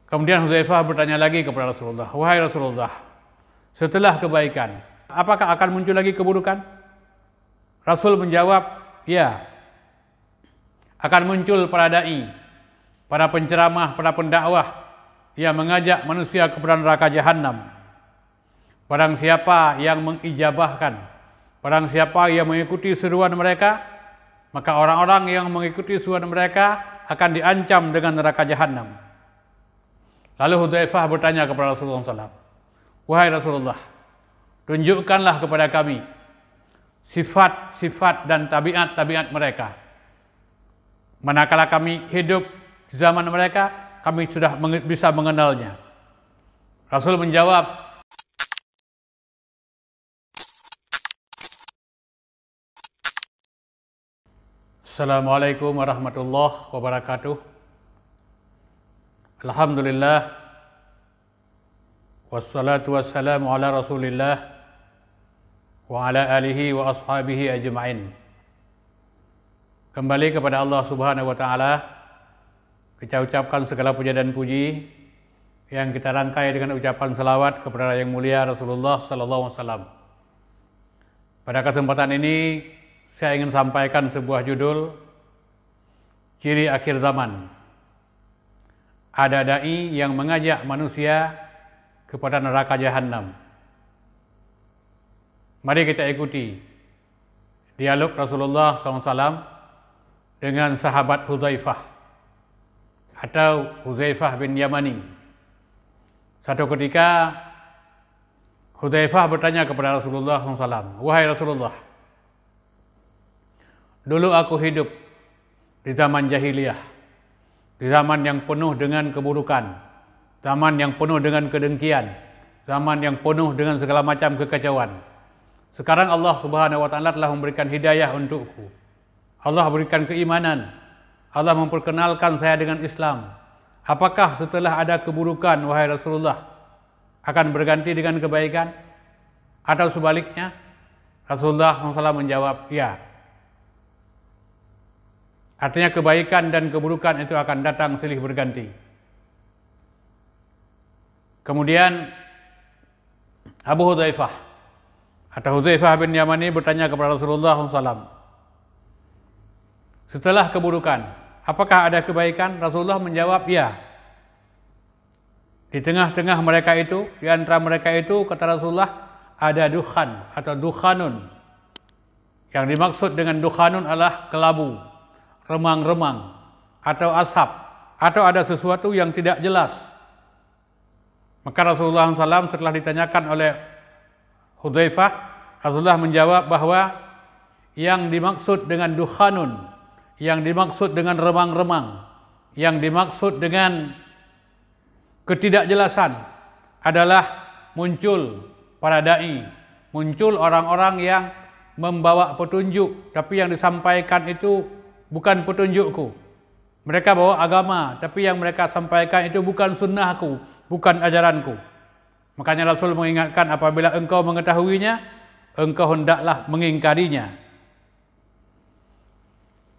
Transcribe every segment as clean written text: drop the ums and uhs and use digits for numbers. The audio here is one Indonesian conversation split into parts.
Kemudian Hudzaifah bertanya lagi kepada Rasulullah, "Wahai Rasulullah, setelah kebaikan, apakah akan muncul lagi keburukan?" Rasul menjawab, "Ya, akan muncul para dai, para penceramah, para pendakwah yang mengajak manusia kepada neraka jahanam. Barang siapa yang mengijabahkan, barang siapa yang mengikuti seruan mereka, maka orang-orang yang mengikuti seruan mereka akan diancam dengan neraka jahanam." Lalu Hudzaifah bertanya kepada Rasulullah SAW, "Wahai Rasulullah, tunjukkanlah kepada kami sifat-sifat dan tabiat-tabiat mereka. Manakala kami hidup di zaman mereka, kami sudah bisa mengenalnya." Rasul menjawab, "Assalamualaikum warahmatullahi wabarakatuh. Alhamdulillah, wassalatu wassalamu ala Rasulillah wa ala alihi wa ashabihi ajma'in." Kembali kepada Allah Subhanahu wa taala, kita ucapkan segala puja dan puji yang kita rangkai dengan ucapan salawat kepada yang mulia Rasulullah sallallahu alaihi wasallam. Pada kesempatan ini saya ingin sampaikan sebuah judul, ciri akhir zaman. Ada dai yang mengajak manusia kepada neraka jahanam. Mari kita ikuti dialog Rasulullah SAW dengan sahabat Hudzaifah atau Hudzaifah bin Yamani. Satu ketika Hudzaifah bertanya kepada Rasulullah SAW, "Wahai Rasulullah, dulu aku hidup di zaman jahiliyah, di zaman yang penuh dengan keburukan, zaman yang penuh dengan kedengkian, zaman yang penuh dengan segala macam kekacauan. Sekarang Allah Subhanahu wa taala telah memberikan hidayah untukku. Allah berikan keimanan. Allah memperkenalkan saya dengan Islam. Apakah setelah ada keburukan, wahai Rasulullah, akan berganti dengan kebaikan? Atau sebaliknya?" Rasulullah SAW menjawab, "Ya." Artinya kebaikan dan keburukan itu akan datang silih berganti. Kemudian Abu Hudzaifah atau Hudzaifah bin Yamani bertanya kepada Rasulullah SAW, "Setelah keburukan, apakah ada kebaikan?" Rasulullah menjawab, "Ya." Di tengah-tengah mereka itu, di antara mereka itu, kata Rasulullah, ada dukhan atau dukhanun. Yang dimaksud dengan dukhanun adalah kelabu, remang-remang, atau asap, atau ada sesuatu yang tidak jelas. Maka Rasulullah SAW setelah ditanyakan oleh Hudzaifah, Rasulullah menjawab bahwa yang dimaksud dengan dukhanun, yang dimaksud dengan remang-remang, yang dimaksud dengan ketidakjelasan adalah muncul para dai, muncul orang-orang yang membawa petunjuk, tapi yang disampaikan itu bukan petunjukku. Mereka bawa agama, tapi yang mereka sampaikan itu bukan sunnahku, bukan ajaranku. Makanya Rasul mengingatkan, apabila engkau mengetahuinya, engkau hendaklah mengingkarinya.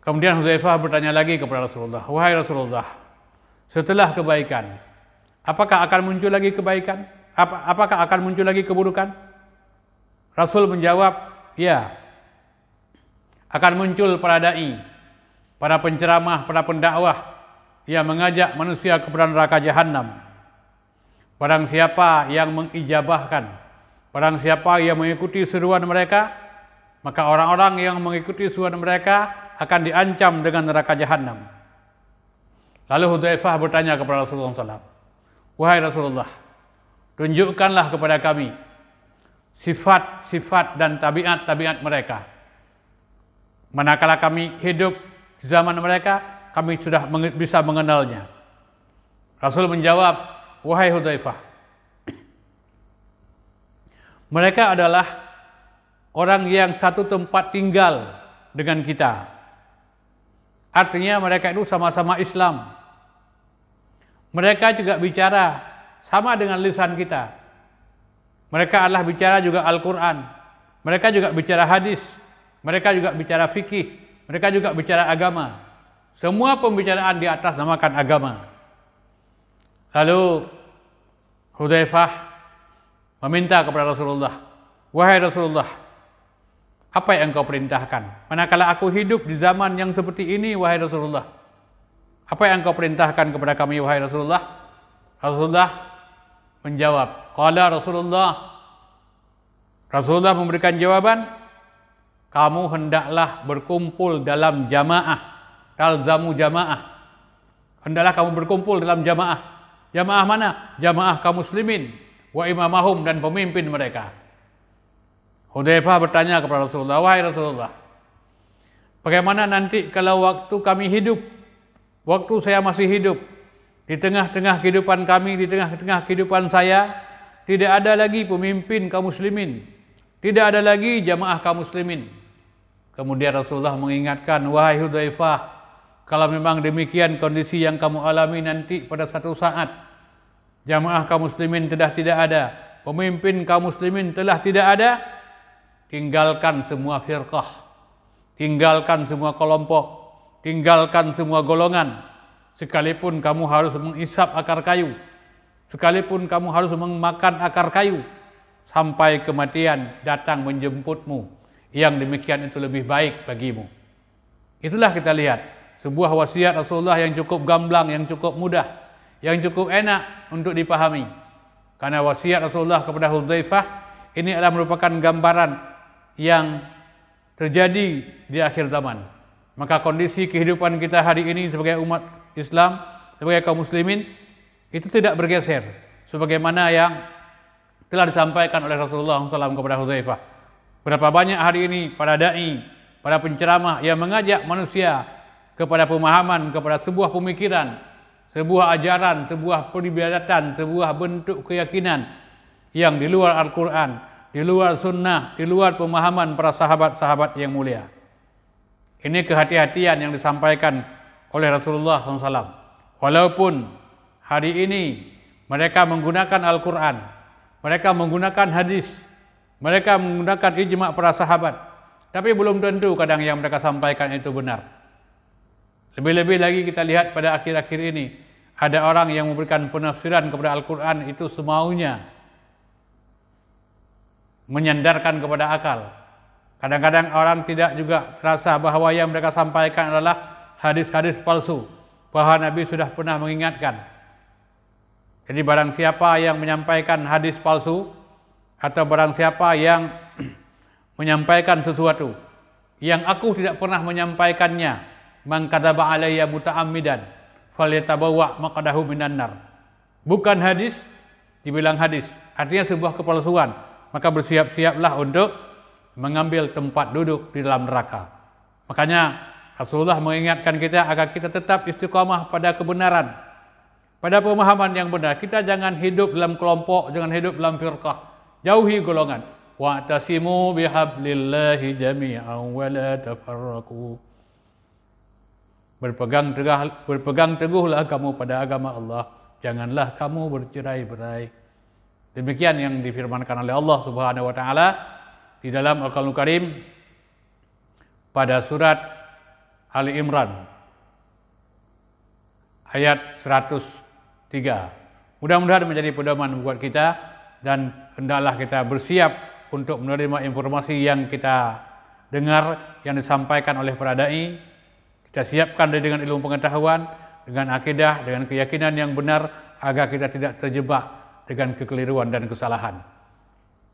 Kemudian Hudzaifah bertanya lagi kepada Rasulullah, "Wahai Rasulullah, setelah kebaikan, apakah akan muncul lagi kebaikan? Apakah akan muncul lagi keburukan?" Rasul menjawab, "Ya, akan muncul para dai, para penceramah, para pendakwah yang mengajak manusia kepada neraka jahanam. Barang siapa yang mengijabahkan, barang siapa yang mengikuti seruan mereka, maka orang-orang yang mengikuti seruan mereka akan diancam dengan neraka jahanam." Lalu Hudzaifah bertanya kepada Rasulullah SAW, "Wahai Rasulullah, tunjukkanlah kepada kami sifat-sifat dan tabiat-tabiat mereka. Manakala kami hidup di zaman mereka, kami sudah bisa mengenalnya." Rasul menjawab, "Wahai Hudzaifah, mereka adalah orang yang satu tempat tinggal dengan kita. Artinya mereka itu sama-sama Islam. Mereka juga bicara sama dengan lisan kita. Mereka adalah bicara juga Al-Quran. Mereka juga bicara hadis. Mereka juga bicara fikih. Mereka juga bicara agama. Semua pembicaraan di atas namakan agama. Lalu Hudzaifah meminta kepada Rasulullah, "Wahai Rasulullah, apa yang engkau perintahkan? Manakala aku hidup di zaman yang seperti ini, wahai Rasulullah. Apa yang engkau perintahkan kepada kami, wahai Rasulullah?" Rasulullah menjawab, Rasulullah memberikan jawaban, "Kamu hendaklah berkumpul dalam jamaah, talzamu jamaah. Hendaklah kamu berkumpul dalam jamaah. Jamaah mana? Jamaah kaum muslimin, wa imamahum, dan pemimpin mereka." Hudzaifah bertanya kepada Rasulullah, "Wahai Rasulullah, bagaimana nanti kalau waktu kami hidup, waktu saya masih hidup, di tengah-tengah kehidupan kami, di tengah-tengah kehidupan saya, tidak ada lagi pemimpin kaum muslimin, tidak ada lagi jamaah kaum muslimin." Kemudian Rasulullah mengingatkan, "Wahai Hudzaifah, kalau memang demikian kondisi yang kamu alami nanti pada satu saat, jamaah kaum muslimin telah tidak ada, pemimpin kaum muslimin telah tidak ada, tinggalkan semua firqah, tinggalkan semua kelompok, tinggalkan semua golongan. Sekalipun kamu harus mengisap akar kayu, sekalipun kamu harus memakan akar kayu, sampai kematian datang menjemputmu. Yang demikian itu lebih baik bagimu." Itulah kita lihat sebuah wasiat Rasulullah yang cukup gamblang, yang cukup mudah, yang cukup enak untuk dipahami. Karena wasiat Rasulullah kepada Hudzaifah ini adalah merupakan gambaran yang terjadi di akhir zaman. Maka kondisi kehidupan kita hari ini sebagai umat Islam, sebagai kaum muslimin, itu tidak bergeser sebagaimana yang telah disampaikan oleh Rasulullah SAW kepada Hudzaifah. Berapa banyak hari ini para dai, para penceramah yang mengajak manusia kepada pemahaman, kepada sebuah pemikiran, sebuah ajaran, sebuah peribadatan, sebuah bentuk keyakinan yang di luar Al-Quran, di luar sunnah, di luar pemahaman para sahabat-sahabat yang mulia. Ini kehati-hatian yang disampaikan oleh Rasulullah SAW. Walaupun hari ini mereka menggunakan Al-Quran, mereka menggunakan hadis, mereka menggunakan ijma' para sahabat, tapi belum tentu kadang yang mereka sampaikan itu benar. Lebih-lebih lagi kita lihat pada akhir-akhir ini, ada orang yang memberikan penafsiran kepada Al-Quran itu semaunya, menyandarkan kepada akal. Kadang-kadang orang tidak juga terasa bahwa yang mereka sampaikan adalah hadis-hadis palsu, bahwa Nabi sudah pernah mengingatkan. Jadi barang siapa yang menyampaikan hadis palsu, atau barang siapa yang menyampaikan sesuatu yang aku tidak pernah menyampaikannya, man kadzaba alayya muta'ammidan falyatabawwa maq'adahu minan nar. Bukan hadis dibilang hadis, artinya sebuah kepalsuan, maka bersiap-siaplah untuk mengambil tempat duduk di dalam neraka. Makanya Rasulullah mengingatkan kita agar kita tetap istiqamah pada kebenaran, pada pemahaman yang benar. Kita jangan hidup dalam kelompok, jangan hidup dalam firqah. Jauhi golongan. Wa'tasimu bihablillahi jami'an wa la tafarraqu. Berpegang teguhlah kamu pada agama Allah, janganlah kamu bercerai-berai. Demikian yang difirmankan oleh Allah Subhanahu wa taala di dalam Al-Qur'anul Karim pada surat Ali Imran ayat 103. Mudah-mudahan menjadi pedoman buat kita, dan hendaklah kita bersiap untuk menerima informasi yang kita dengar, yang disampaikan oleh para dai. Kita siapkan dengan ilmu pengetahuan, dengan akidah, dengan keyakinan yang benar, agar kita tidak terjebak dengan kekeliruan dan kesalahan.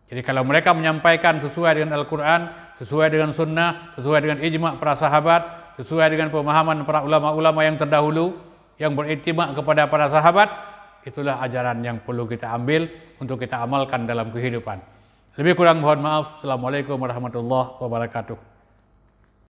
Jadi kalau mereka menyampaikan sesuai dengan Al-Quran, sesuai dengan sunnah, sesuai dengan ijma' para sahabat, sesuai dengan pemahaman para ulama-ulama yang terdahulu, yang beriktimak kepada para sahabat, itulah ajaran yang perlu kita ambil untuk kita amalkan dalam kehidupan. Lebih kurang mohon maaf. Assalamualaikum warahmatullahi wabarakatuh.